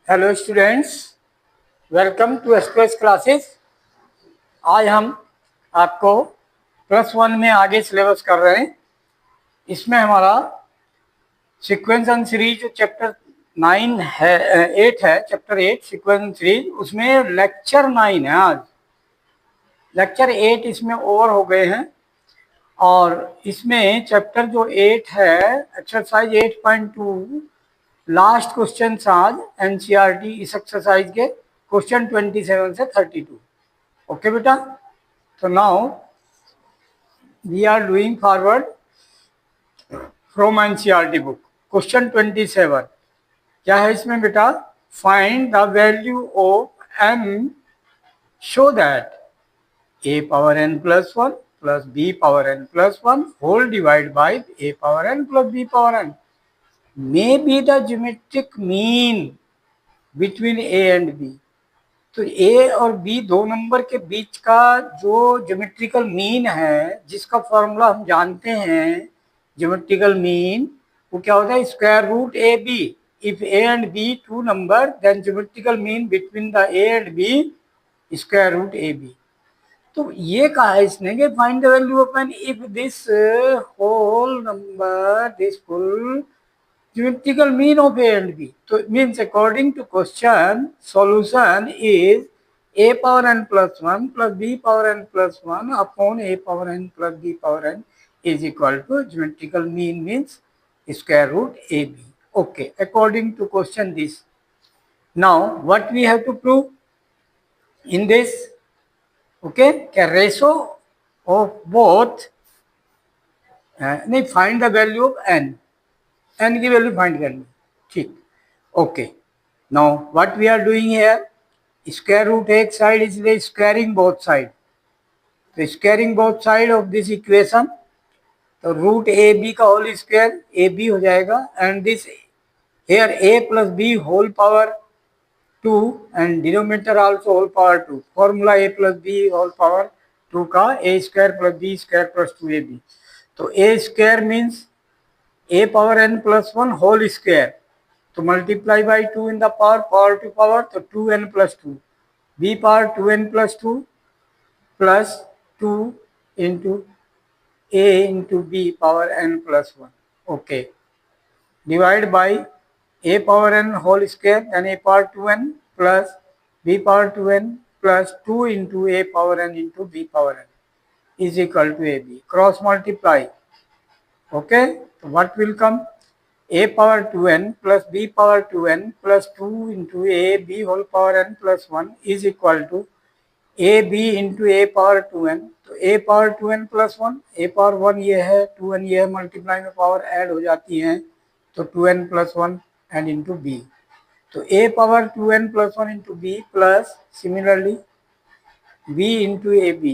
Hello students, welcome to express classes. आज हम आपको +1 में आगे सिलेबस कर रहे हैं। इसमें हमारा सीक्वेंस एंड सीरीज चैप्टर 9 है, 8 है, चैप्टर 8 सीक्वेंस एंड सीरीज। उसमें लेक्चर 9 है। आज लेक्चर 8 इसमें ओवर हो गए हैं और इसमें चैप्टर जो 8 है, एक्सरसाइज 8.2, लास्ट क्वेश्चन आज एनसीईआरटी इस एक्सरसाइज के क्वेश्चन 27 से 32। ओके बेटा, तो now we are doing forward from NCERT book. Question 27 क्या है इसमें बेटा? Find the value of n show that a power n plus 1 plus b power n plus 1 whole divide by a power n plus b power n may be the geometric mean between a and b। तो a और b दो number के बीच का जो geometrical mean है, जिसका formula हम जानते हैं, ज्योमेट्रिकल मीन वो क्या होता है? Square root A B. If a and b two number, then geometrical mean between the a and b square root A B. तो ये कहा है इसने कि find the value of n if this whole number, this full geometrical mean of a and b। So it means according to question, solution is a power n plus 1 plus b power n plus 1 upon a power n plus b power n is equal to geometrical mean means square root ab। Okay, according to question this। Now what we have to prove in this? Okay, ratio of both नहीं, find the value of n की value find करनी। ठीक, okay. Now what we are doing here, square root एक side, इसलिए squaring both side. तो squaring both side of this equation, तो root A B का whole square A B हो जाएगा, and this here A plus B whole power 2 and denominator also whole power 2। Formula A plus B whole power 2 का A square plus B square plus 2ab। तो A square means a power n plus 1 whole square, तो multiply by 2 in the power to power, तो 2n plus 2, b power 2n plus 2 plus 2 into a into b power n plus 1। okay, divide by a power n whole square, then a power 2n plus b power 2n plus 2 into a power n into b power n is equal to ab। cross multiply, okay, so what will come? A power 2n plus b power 2n plus 2 into a b whole power n plus 1 is equal to a b into a power 2n। तो a power 2n plus 1, a power 1 ये है, 2n ये है, multiply में power add हो जाती हैं, तो 2n plus 1 and into b। तो a power 2n plus 1 into b plus similarly b into ab,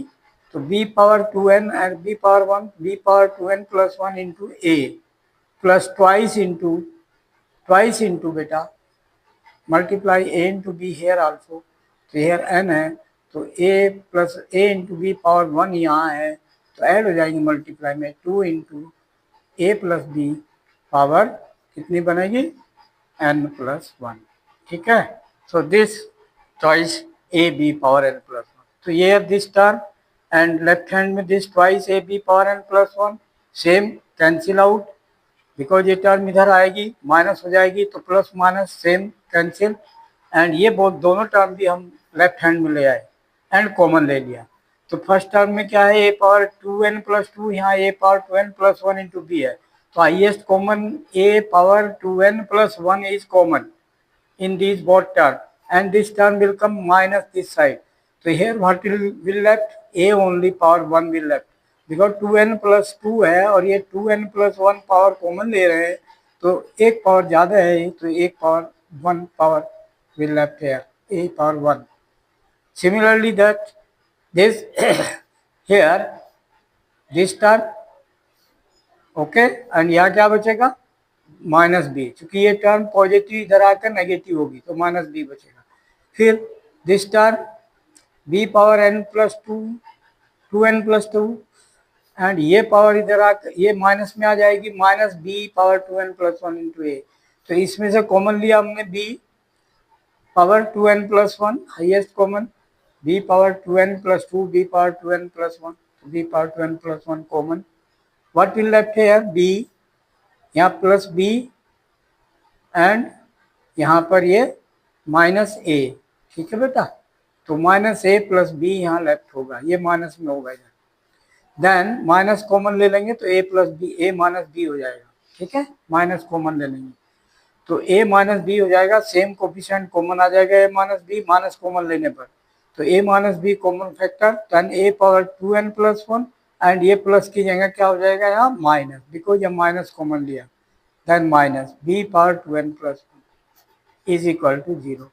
तो b power 2n and b power 1, b power 2n plus 1 into a plus twice into बेटा multiply a into b here also, तो here n है, तो a plus a into b power 1 यहाँ है, तो add हो जाएंगे मल्टीप्लाई में 2 into a plus b power कितनी बनेगी? n plus 1। ठीक है, so this twice a b power n plus 1। तो ये this term and left hand में this twice A B power n plus 1 same cancel out, because ये term इधर आएगी माइनस हो जाएगी, तो plus minus same cancel, and ये बहुत दोनों टर्म भी हम लेफ्ट हैंड में ले आए एंड कॉमन ले लिया। तो फर्स्ट टर्म में क्या है? ए पावर 2n प्लस 2, यहाँ A power 2n plus 1 into B है, तो highest common A power 2n plus 1 is common in these both term, and this term will come minus this side। So here what will left? a only power 1 will left, because 2n plus 2 है और ये 2n plus 1 power common ले रहे हैं, तो एक power ज़्यादा है, तो एक power 1 power will left here, a power 1। Similarly that this here this term, okay, and यहाँ क्या बचेगा? माइनस बी, चूंकि ये टर्म पॉजिटिव इधर आकर नेगेटिव होगी, तो माइनस बी बचेगा। फिर this term B power N plus 2, 2n plus 2, and ये पावर इधर आकर ये माइनस में आ जाएगी, minus B power 2n plus 1 into A. तो इसमें से कॉमन लिया हमने b power 2n plus 1, highest common b power 2n plus 2, b power 2n plus 1, b power 2n plus 1 common. What will left here? b, यहाँ plus b and यहाँ पर ये minus a. ठीक है बेटा, तो माइनस a प्लस b यहाँ left होगा, ये माइनस में होगा. देन माइनस कॉमन ले लेंगे तो a plus B, a minus b हो जाएगा. ठीक है, माइनस कॉमन ले लेंगे तो a माइनस बी हो जाएगा. सेम कोफिशिएंट कॉमन आ जाएगा a minus B, minus common लेने पर. तो a minus B common factor, then a power 2n plus 1 and ये प्लस की जगह क्या हो जाएगा यहाँ माइनस, बिकॉज ये माइनस कॉमन लिया. Then minus b power 2n plus 1 is equal to 0.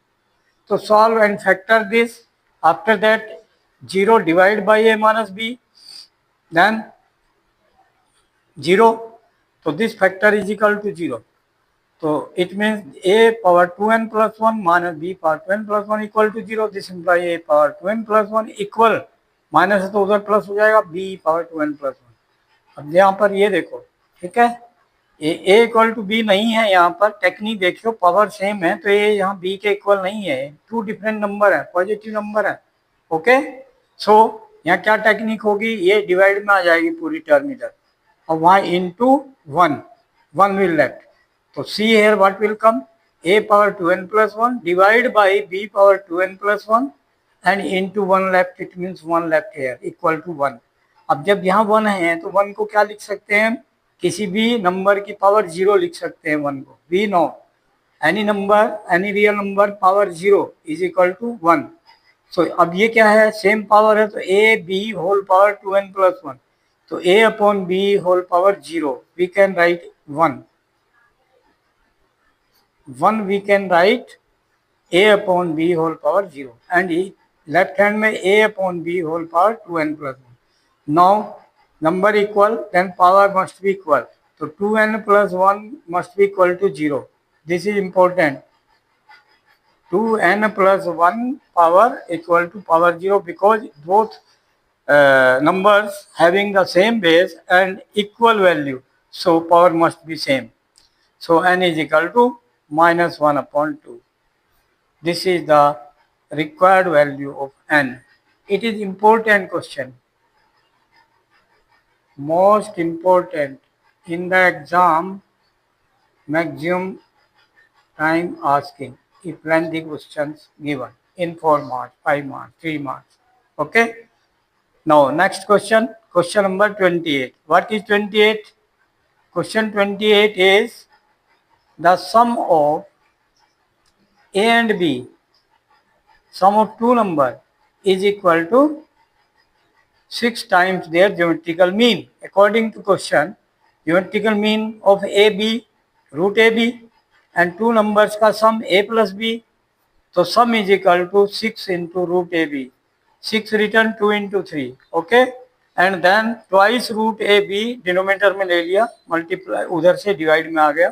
तो solve and factor this. After that 0 divide by a minus b, then 0. So this factor is equal to 0. So it means a power 2n plus 1 minus b power 2n plus 1 equal to 0. This implies a power 2n plus 1 equal, minus है तो उधर plus हो जाएगा, b power 2n plus 1. अब यहाँ पर ये देखो, ठीक है, a इक्वल टू b नहीं है. यहाँ पर टेक्निक देखियो, पावर सेम है तो ये यहाँ b के इक्वल नहीं है. टू डिफरेंट नंबर है, पॉजिटिव नंबर है. ओके, सो यहाँ क्या टेक्निक होगी, ये डिवाइड में आ जाएगी पूरी टर्म इधर और वहाँ इनटू 1, 1 विल लेफ्ट. तो see here what will come, a power 2n plus 1 divide by b power 2n plus 1 and into 1 left. It means 1 left here equal to 1. अब जब यहाँ 1 है तो 1 को क्या लिख सकते हैं, किसी भी नंबर की पावर 0 लिख सकते हैं 1 को. We know any number, any real number power 0 is equal to 1. So अब ये क्या है, सेम पावर है तो a b whole power 2n plus 1. तो a upon b whole power 0, we can write 1. We can write a upon b whole power 0 and left hand में a upon b whole power 2n plus 1. Now number equal, then power must be equal. तो 2n plus 1 must be equal to 0. This is important. 2n plus 1 power equal to power 0 because both numbers having the same base and equal value, so power must be same. So n is equal to minus 1 upon 2. This is the required value of n. It is important question, most important in the exam, maximum time asking. If lengthy questions given in 4 marks, 5 marks, 3 marks. Okay. Now next question, question number 28. What is 28? Question 28 is the sum of a and b, sum of two number is equal to 6 times their geometrical mean. According to question, geometrical mean of ab, root ab, and two numbers का sum a plus b. तो sum is equal to 6 into root ab. 6 written 2 into 3. Okay, and then twice root ab denominator में ले लिया, multiply उधर से divide में आ गया,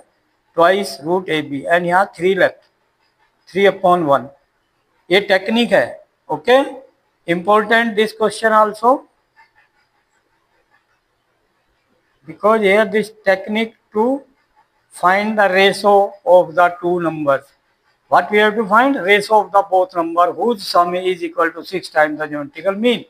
twice root ab and यहाँ 3 लेफ्ट, 3 अपॉन 1. ये टेक्निक है. Okay, important this question also because here this technique to find the ratio of the two numbers. What we have to find, ratio of the both number whose sum is equal to 6 times the geometrical mean.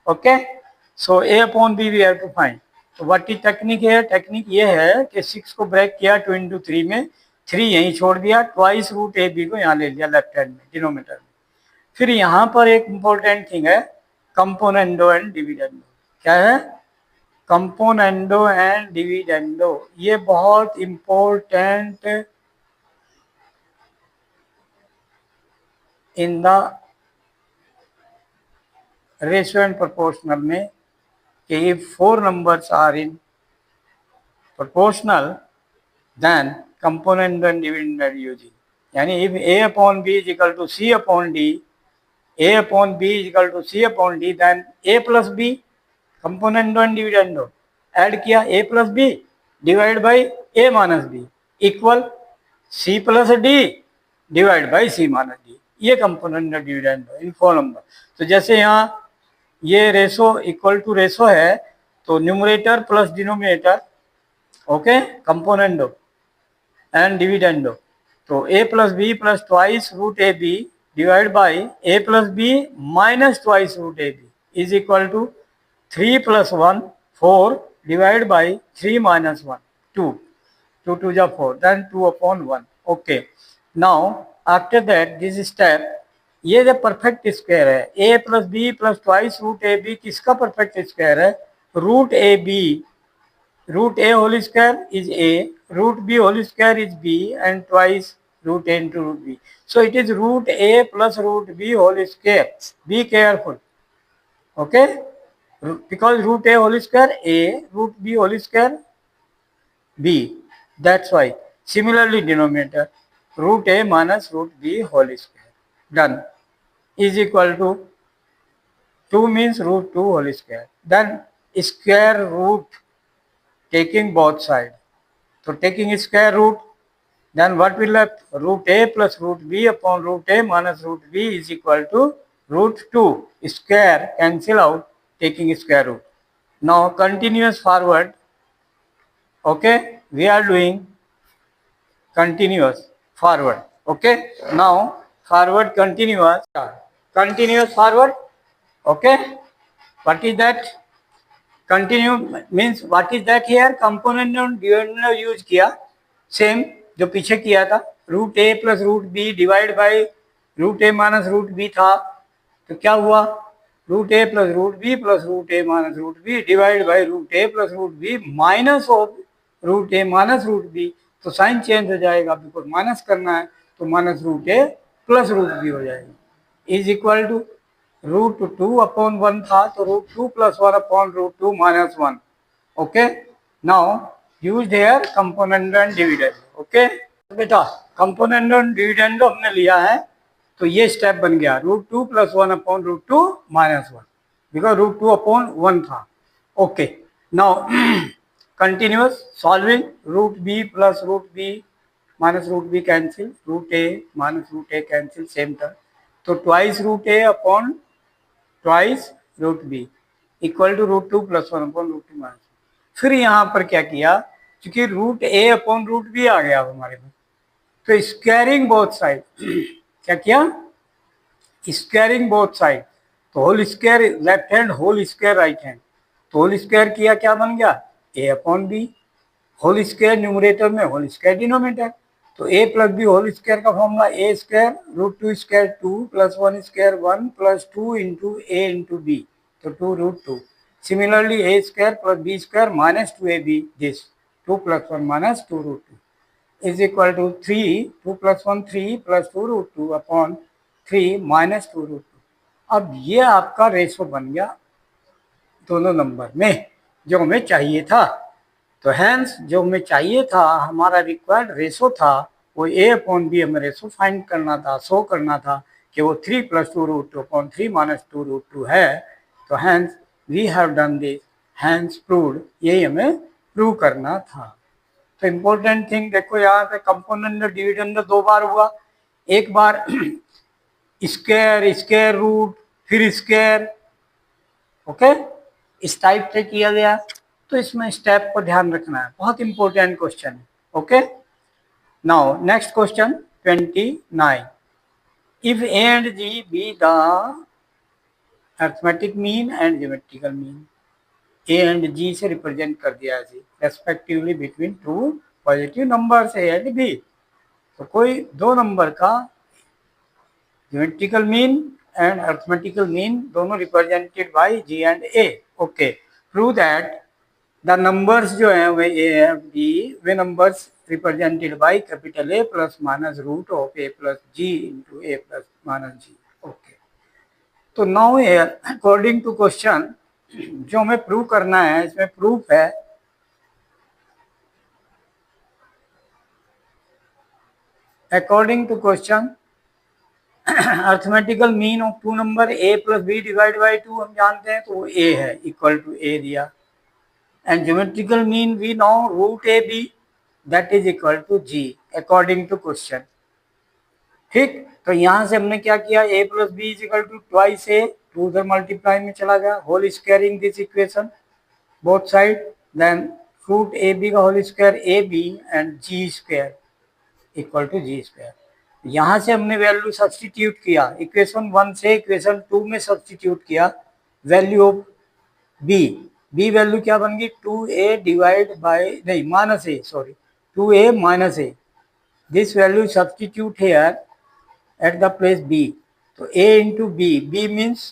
Okay, so a upon b we have to find. So what is technique here, technique ये है कि 6 को break किया 2 into 3 में, 3 यहीं छोड़ दिया, twice root a b को यहाँ ले लिया लेफ्ट हैंड में डिनोमिनेटर में. फिर यहाँ पर एक इम्पोर्टेंट थिंग है, कंपोनेंडो एंड डिविडेंडो. क्या है, कंपोनेंडो एंड डिविडेंडो. ये बहुत important in the ratio and proportional में कि if 4 numbers are in proportional then component and dividend are using. यानी if a upon b is equal to c upon d, a upon b is equal to c upon d, then a plus b componendo and dividendo. Add किया a plus b divide by a minus b equal c plus d divide by c minus d. ये component और dividendo इन 4 number. तो जैसे यहाँ ये ratio equal to ratio है तो numerator plus denominator. Okay, componendo and dividendo. तो a plus B plus twice root A B divide by a plus B minus twice root A B is equal to 3 plus 1 4 divide by 3 minus 1 2 2 2 जा 4 then 2 upon 1। Okay, now after that this step, ये जो perfect square है a plus B plus twice root A B किसका perfect square है? Root A B, root a whole square is a, root b whole square is b, and twice root a into root b. So it is root a plus root b whole square. Be careful. Okay? Because root a whole square a, root b whole square b. That's why. Similarly, denominator root a minus root b whole square. Done. Is equal to 2 means root 2 whole square. Then square root taking both sides. So taking square root, then what will left? Root a plus root b upon root a minus root b is equal to root 2. Square cancel out taking square root. Now continuous forward. Okay, we are doing continuous forward. Okay, now forward continuous. Continuous forward. Okay, what is that? Continue means what is that here? Component और dividend use किया, same जो पीछे किया था, root A plus root B divide by root A minus root B था। तो क्या हुआ? Root A plus root B plus root A minus root B divide by root A plus root B minus of root A minus root B. तो sign change हो जाएगा, because minus करना है, तो minus root A plus root B हो जाएगा is equal to root 2 upon 1 था, तो root 2 plus 1 upon root 2 minus 1। Okay, now use here component and dividend. Okay बेटा, कंपोनेंट एंड डिविडेंड हमने लिया है, तो ये स्टेप बन गया root 2 plus 1 upon root 2 minus 1, because root 2 upon 1 था। Okay, now continuous solving, root B plus root B minus root B cancel, root A minus root A cancel, same term. तो twice root A upon twice root B equal to root 2 plus 1 upon root 2 minus. फिर यहाँ पर क्या किया, क्योंकि root A upon root B आ गया हमारे में, तो स्क्वायरिंग बोथ साइड क्या किया? Squaring both side. तो whole square left hand, whole square right hand, तो होल स्क्वायर किया, क्या बन गया? A upon B. Whole square numerator में, होल स्क्वायर डिनोमिनेटर, तो A plus B whole square का formula A square root 2 square 2 plus 1 square 1 plus 2 into A into B, तो 2 root 2। Similarly A square plus B square minus 2 A B, this 2 plus 1 minus 2 root 2 is equal to 3, 2 plus 1 3 plus 2 root 2 upon 3 minus 2 root 2। अब ये आपका ratio बन गया दोनों number में जो हमें चाहिए था। तो हैंस जो हमें चाहिए था, हमारा रिक्वायर्ड रेशो था, वो ए अपॉन बी हमें रेशो फाइंड करना था, शो करना था कि वो 3 plus 2 root 2 upon 3 minus 2 root 2 है। तो hence we have done this, hence proved, यही हमें प्रूव करना था। तो इम्पोर्टेंट थिंग देखो, यहाँ पे कंपोनेंट डिविडेंड 2 बार हुआ, एक बार स्क्वायर स्क्वायर रूट फिर स्क्वायर, ओके, इस टाइप से किया गया। तो इसमें स्टेप को ध्यान रखना है, बहुत इंपॉर्टेंट क्वेश्चन है। Okay, now next question 29, if A and G be the arithmetic mean and geometrical mean, A and G से रिप्रेजेंट कर दिया है respectively between two positive numbers A and B. तो कोई दो नंबर का geometrical mean and arithmetical mean दोनों represented by G and A. Okay, prove that the numbers जो हैं वे ए एंड बी, वे numbers represented by capital A plus minus root of A plus G into A plus minus G. Okay, तो now according to question जो हमें prove करना है, इसमें प्रूफ है according to question arithmetical mean of two number A plus B divide by 2 हम जानते हैं, तो वो ए है, इक्वल टू ए दिया। And geometrical mean we know root A B that is equal to G according to question. ठीक, तो यहां से हमने क्या किया, A plus B is equal to twice A, 2 उधर मल्टीप्लाई में चला गया, whole squaring this equation both side, then root A B का whole square A B and G square equal to G square. यहाँ से हमने वैल्यू सब्सटीट्यूट किया, equation 1 से इक्वेशन 2 में सब्सटीट्यूट किया value of B. B value क्या बन गई, 2a डिवाइड बाय नहीं minus A, sorry 2a minus A. This value substitute here at the place b, तो a into b means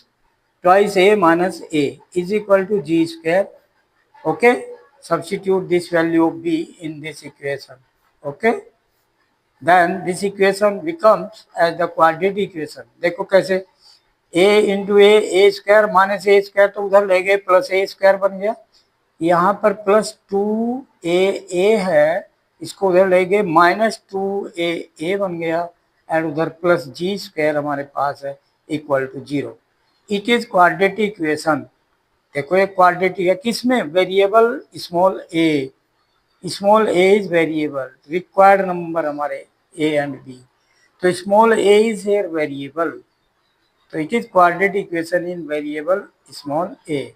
twice a minus a is equal to g square. Okay, substitute this value of b in this equation. Okay, then this equation becomes as the quadratic equation. देखो कैसे, a into a square minus A square तो उधर ले गए plus ए square बन गया, यहाँ पर प्लस 2a है, इसको उधर ले गए माइनस 2a बन गया, एंड उधर प्लस जी स्क्वायर हमारे पास है equal to 0। It is quadratic equation. देखो ये क्वाड्रेटिक है, किसमें, variable small A is variable, required number हमारे ए एंड बी, तो small A is here variable, तो it is quadratic equation in variable small A.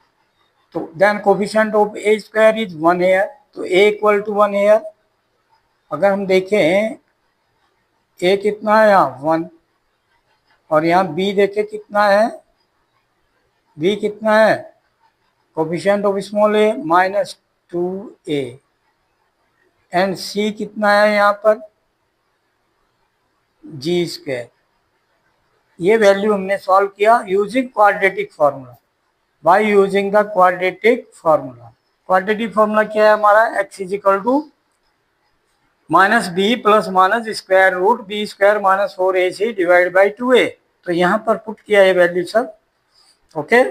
तो then coefficient of A square is 1 here, तो A equal to 1 hair. अगर हम देखें ए कितना है यहाँ 1, और यहाँ बी देखे कितना है, बी कितना है, coefficient of small A minus 2a, and C कितना है यहाँ पर जी स्क्वायर। ये वैल्यू हमने सॉल्व किया using quadratic formula, by using the quadratic formula. Quadratic formula क्या है हमारा, x is equal to minus B plus minus square root B square minus 4ac divide by 2a। तो यहाँ पर put किया ये वैल्यू सब। ओके,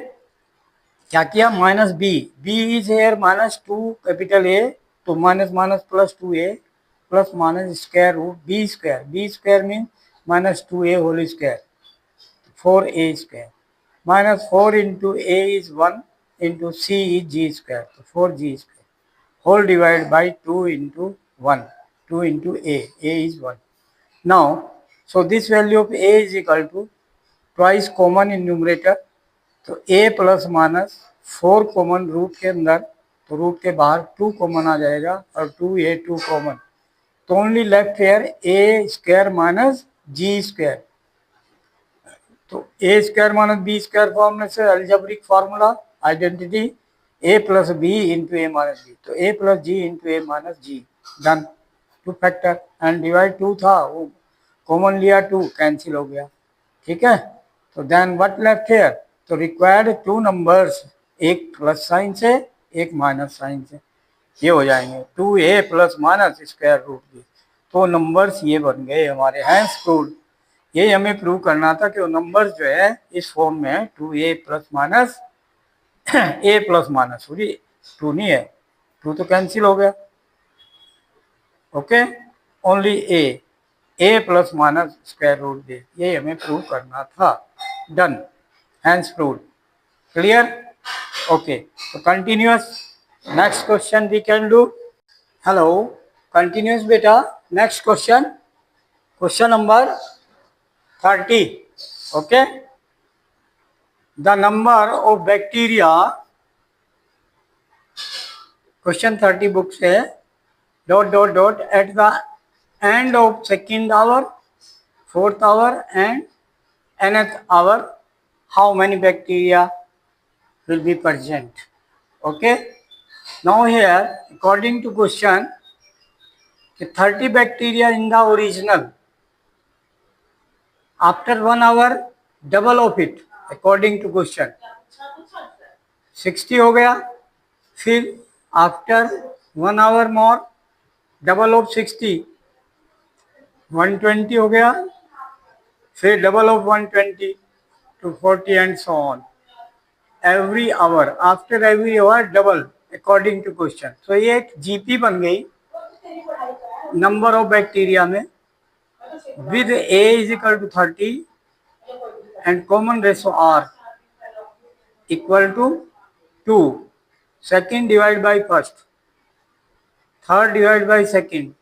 क्या किया, minus B is here minus 2 capital A, तो minus minus plus 2a plus minus square root B square mean minus 2a whole square 4a square minus 4 into A is 1 into C is G square, तो 4g square whole divide by 2 into 1, 2 into a is 1. Now, so this value of a is equal to twice common in numerator, तो a plus minus 4 common root के अंदर, तो root के बाहर 2 common आ जाएगा और 2a 2 कॉमन, तो only left here a square minus G square, तो a square minus B square फॉर्मूले से algebraic formula identity a plus B into A minus B, तो a plus G into A minus G, done. 2 factor and divide 2 था, वो common लिया 2 cancel हो गया, ठीक है। तो देन व्हाट लेफ्ट हेयर, तो रिक्वायर्ड 2 नंबर्स, एक प्लस साइन से एक माइनस साइन से, ये हो जाएंगे 2a plus minus square root B, तो नंबर्स ये बन गए हमारे, हैंस प्रूव्ड। ये हमें प्रूव करना था कि वो नंबर्स जो है इस फॉर्म में है 2a plus minus a plus minus, sorry 2 नहीं है, 2 तो कैंसिल हो गया। Okay, only A plus minus square root B, ये हमें प्रूव करना था, done, hence proved, clear. Okay, तो continuous, next question we can do. Hello, continuous बेटा, next question, question number 30। Okay, the number of bacteria, question 30 book से, dot dot dot at the end of second hour, fourth hour and nth hour, how many bacteria will be present. Okay, now here according to question, 30 bacteria in the original, after 1 hour double of it, according to question 60 हो गया, फिर after 1 hour more double of 60 120 हो गया, फिर double of 120 240 and so on, every hour, after every hour double according to question. तो ये एक GP बन गई नंबर ऑफ बैक्टीरिया में, with A is equal to 30 and common ratio R equal to 2, second divide by first, third divide by second.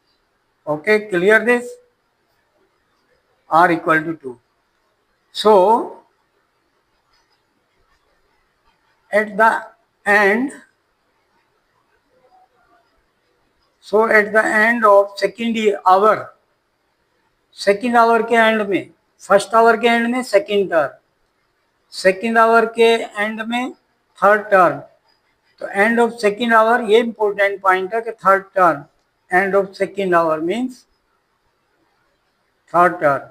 Okay, clear this, r equal to 2. So at the end of second hour, second hour के end में, first hour के end में second term, second hour के end में third term. तो end of second hour, ये important point है कि third term, end of second hour means third term.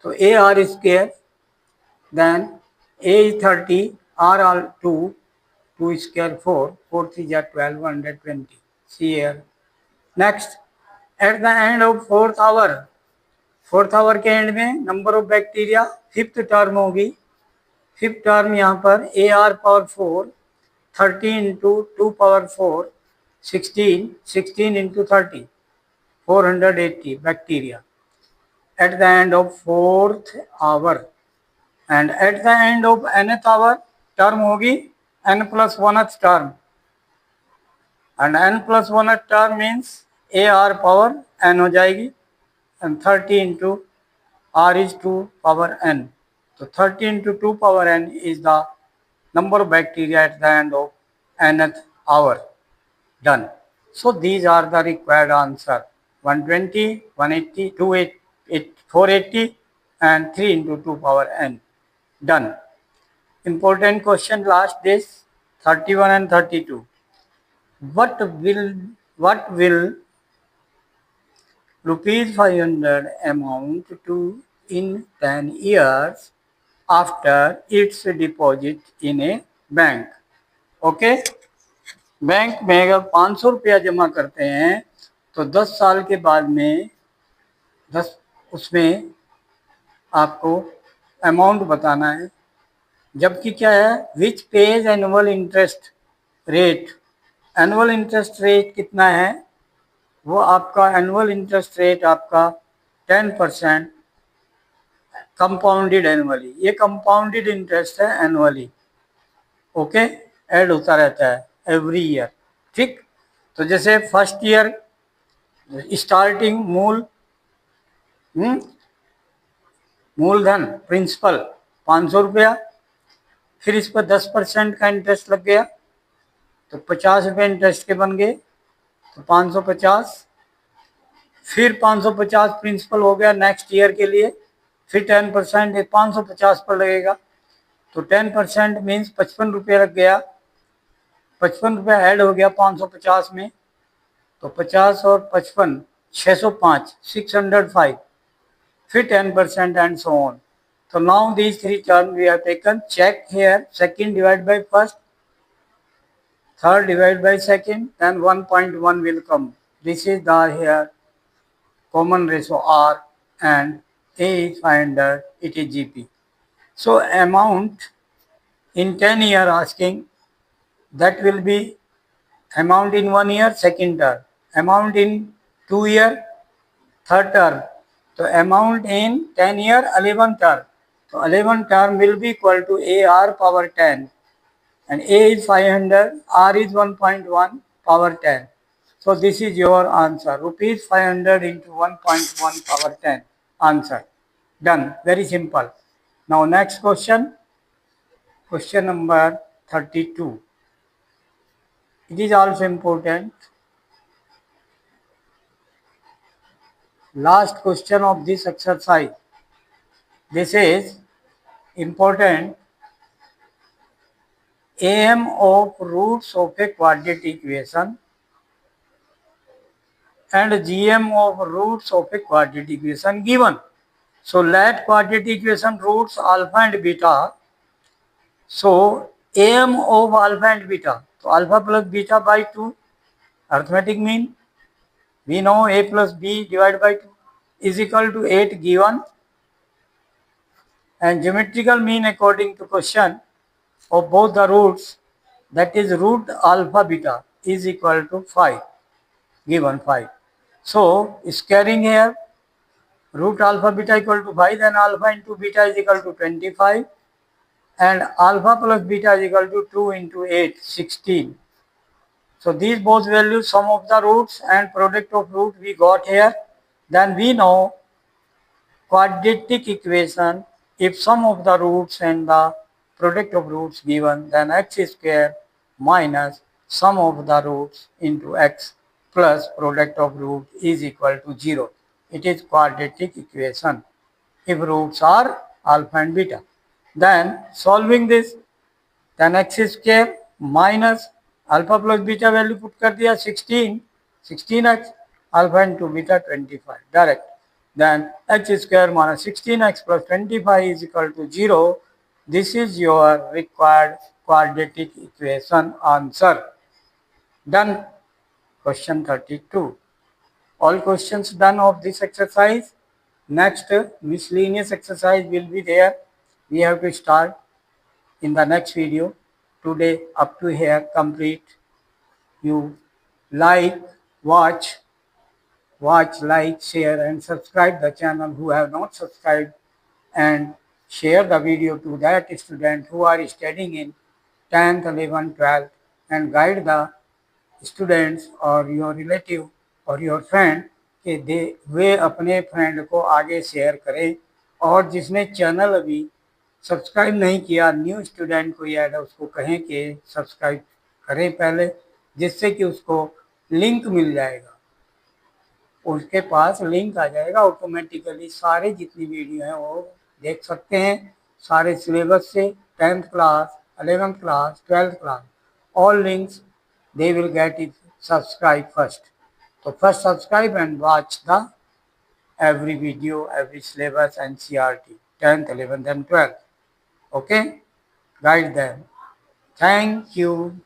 तो A R square, then A is 30, R R 2, 2 square 4, 4 3 जा 12, 120. See here. Next, at the end of fourth hour, fourth hour के end में number of bacteria fifth term होगी। Fifth term यहाँ पर A R power 4, 30 into 2 power 4, 16, 16 into 30, 480 bacteria at the end of fourth hour. And at the end of nth hour term होगी n plus 1th term, and n plus 1th term means a r power n हो जाएगी, and 30 into r is 2 power n. So 30 into 2 power n is the number of bacteria at the end of nth hour. Done. So these are the required answer: 120, 180, 280, 480 and 3 into 2 power n. Done. Important question last days 31 and 32. What will rupees 500 amount to in 10 years after its deposit in a bank? Okay? Bank में अगर 500 रुपया जमा करते हैं तो 10 साल के बाद में 10 उसमें आपको अमाउंट बताना है। जबकि क्या है, which page annual interest rate, annual interest rate कितना है, वो आपका एनुअल इंटरेस्ट रेट आपका 10% कंपाउंडेड एनुअली, ये कंपाउंडेड इंटरेस्ट है एनुअली। ओके, ऐड होता रहता है एवरी ईयर। ठीक, तो जैसे फर्स्ट ईयर स्टार्टिंग मूलधन प्रिंसिपल 500 रुपया, फिर इस पर 10% का इंटरेस्ट लग गया तो 50 रुपये इंटरेस्ट के बन गए, तो 550, फिर 550 प्रिंसिपल हो गया नेक्स्ट ईयर के लिए, फिर 10% 550 पर लगेगा, तो 10% मीन्स 55 रुपये लग गया, 55 रुपये ऐड हो गया 550 में, तो 50 और 55 605, 605, फिर 10% and so on. So now these three terms we have taken. Check here, second divided by first, third divided by second, then 1.1 will come. This is the here common ratio R, and A is 500, it is GP. So amount in 10 year asking, that will be amount in 1 year second term, amount in 2 year third term, so amount in 10 year 11 term. So 11 term will be equal to AR power 10, and A is 500, R is 1.1 power 10. So this is your answer, rupees 500 into 1.1 power 10, answer. Done, very simple. Now next question, question number 32. It is also important. Last question of this exercise. This is important. AM of roots of a quadratic equation and GM of roots of a quadratic equation given. So let quadratic equation roots alpha and beta. So AM of alpha and beta. So alpha plus beta by 2. Arithmetic mean, we know A plus B divided by 2 is equal to 8 given. And geometrical mean according to question of both the roots, that is root alpha beta is equal to 5, given 5. So squaring here, root alpha beta equal to 5, then alpha into beta is equal to 25, and alpha plus beta is equal to 2 into 8, 16. So these both values, sum of the roots and product of root we got here. Then we know quadratic equation, if sum of the roots and the product of roots given, then x square minus sum of the roots into x plus product of root is equal to 0. it is quadratic equation. If roots are alpha and beta, then solving this, then x square minus alpha plus beta value put कर दिया 16x, alpha into beta 25 direct. Then x square minus 16x plus 25 is equal to 0. This is your required quadratic equation answer. Done. Question 32. All questions done of this exercise. Next miscellaneous exercise will be there. We have to start in the next video. Today up to here complete. You like, watch, like, share and subscribe the channel who have not subscribed, and share the video to that student who are studying in 10th, 11th, 12th, and guide the students or your relative और your friend कि वे अपने friend को आगे share करें। और जिसने channel अभी subscribe नहीं किया, न्यू स्टूडेंट कोई ऐड है, उसको कहें कि सब्सक्राइब करें पहले, जिससे कि उसको लिंक मिल जाएगा, उसके पास लिंक आ जाएगा ऑटोमेटिकली। सारे जितनी वीडियो हैं वो देख सकते हैं, सारे सिलेबस से 10th class, 11th class, 12th class, all links they will get it subscribe first. So first subscribe and watch the every video, every syllabus and CRT, 10th, 11th and 12th. Okay, guide them. Thank you.